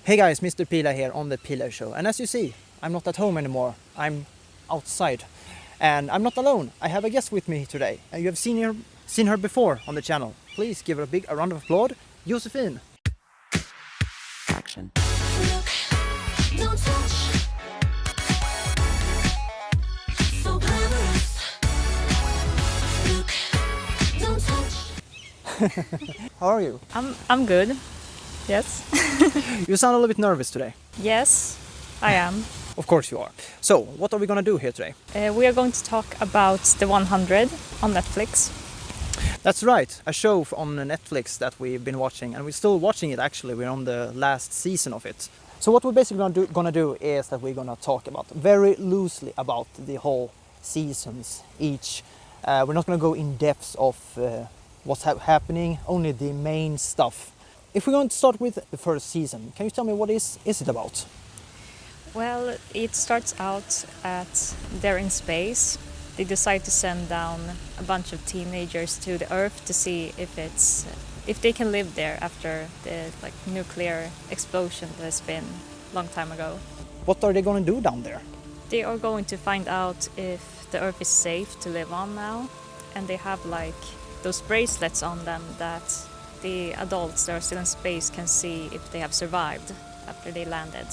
Hey guys, Mr.P-Lay here on the P-Lay Show. And as you see, I'm not at home anymore. I'm outside. And I'm not alone. I have a guest with me today. And you have seen her before on the channel. Please give her a round of applause. Josefine. Action. Look, don't touch. So glamorous. Look, don't touch. How are you? I'm good. Yes. You sound a little bit nervous today. Yes, I am. Of course you are. So, what are we gonna do here today? We are going to talk about the 100 on Netflix. That's right, a show on Netflix that we've been watching, and we're still watching it actually. We're on the last season of it. So what we're basically gonna do is that we're gonna talk about very loosely about the whole seasons each. We're not gonna go in depths of what's happening, only the main stuff. If we're going to start with the first season, can you tell me what is it about? Well, it starts out at they're in space. They decide to send down a bunch of teenagers to the Earth to see if they can live there after the nuclear explosion that has been a long time ago. What are they going to do down there? They are going to find out if the Earth is safe to live on now, and they have those bracelets on them that the adults that are still in space can see if they have survived after they landed.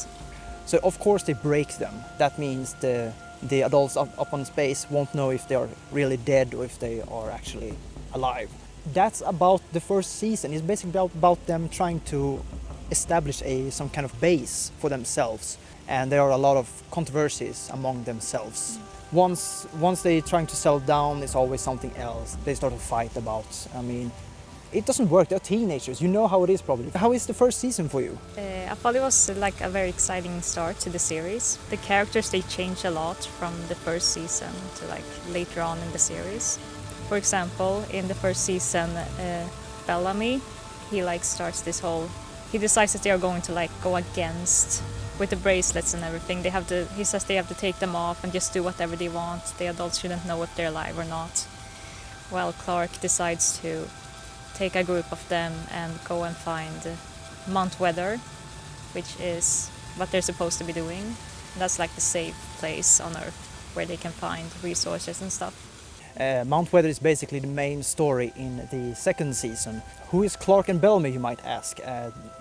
So of course they break them. That means the adults up on space won't know if they are really dead or if they are actually alive. That's about the first season. It's basically about them trying to establish some kind of base for themselves. And there are a lot of controversies among themselves. Once they're trying to settle down, it's always something else. They start to fight about. I mean, it doesn't work. They're teenagers. You know how it is probably. How is the first season for you? I thought it was a very exciting start to the series. The characters, they change a lot from the first season to later on in the series. For example, in the first season, Bellamy, he starts this whole. He decides that they are going to go against with the bracelets and everything. He says they have to take them off and just do whatever they want. The adults shouldn't know if they're alive or not. Well, Clark decides to take a group of them and go and find Mount Weather, which is what they're supposed to be doing. That's the safe place on Earth where they can find resources and stuff. Mount Weather is basically the main story in the second season. Who is Clark and Bellamy, you might ask?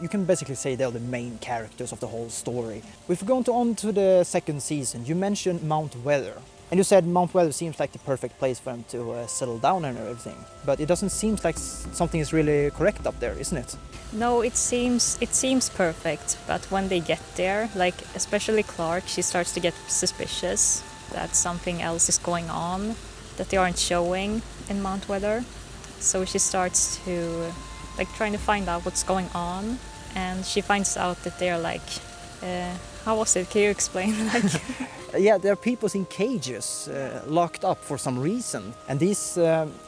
You can basically say they're the main characters of the whole story. If we go on to the second season, you mentioned Mount Weather. And you said Mount Weather seems like the perfect place for them to settle down and everything. But it doesn't seem like something is really correct up there, isn't it? No, it seems perfect, but when they get there, especially Clark, she starts to get suspicious that something else is going on that they aren't showing in Mount Weather. So she starts to trying to find out what's going on, and she finds out that they're how was it? Can you explain? Yeah, there are people in cages, locked up for some reason. And these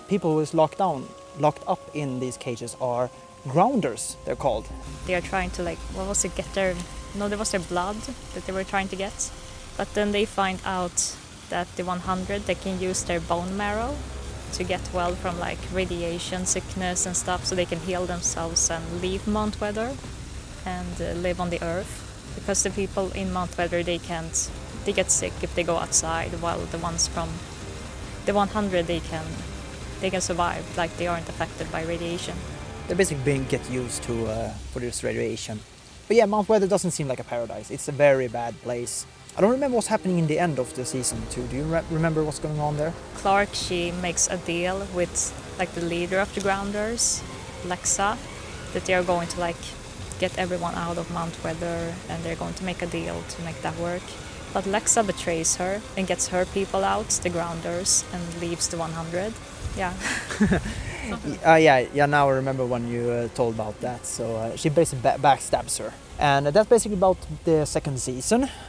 people who is locked up in these cages are grounders, they're called. They are trying to what was it? There was their blood that they were trying to get. But then they find out that the 100, they can use their bone marrow to get well from radiation sickness and stuff, so they can heal themselves and leave Mount Weather and live on the Earth. Because the people in Mount Weather, they get sick if they go outside, while the ones from the 100, they can survive, they aren't affected by radiation. They're basically get used to for this radiation. But yeah, Mount Weather doesn't seem like a paradise. It's a very bad place. I don't remember what's happening in the end of the season 2. Do you remember what's going on there? Clark, she makes a deal with the leader of the Grounders, Lexa, that they are going to get everyone out of Mount Weather, and they're going to make a deal to make that work. But Lexa betrays her and gets her people out, the Grounders, and leaves the 100. Yeah. Yeah, now I remember when you told about that. So she basically backstabs her. And that's basically about the second season.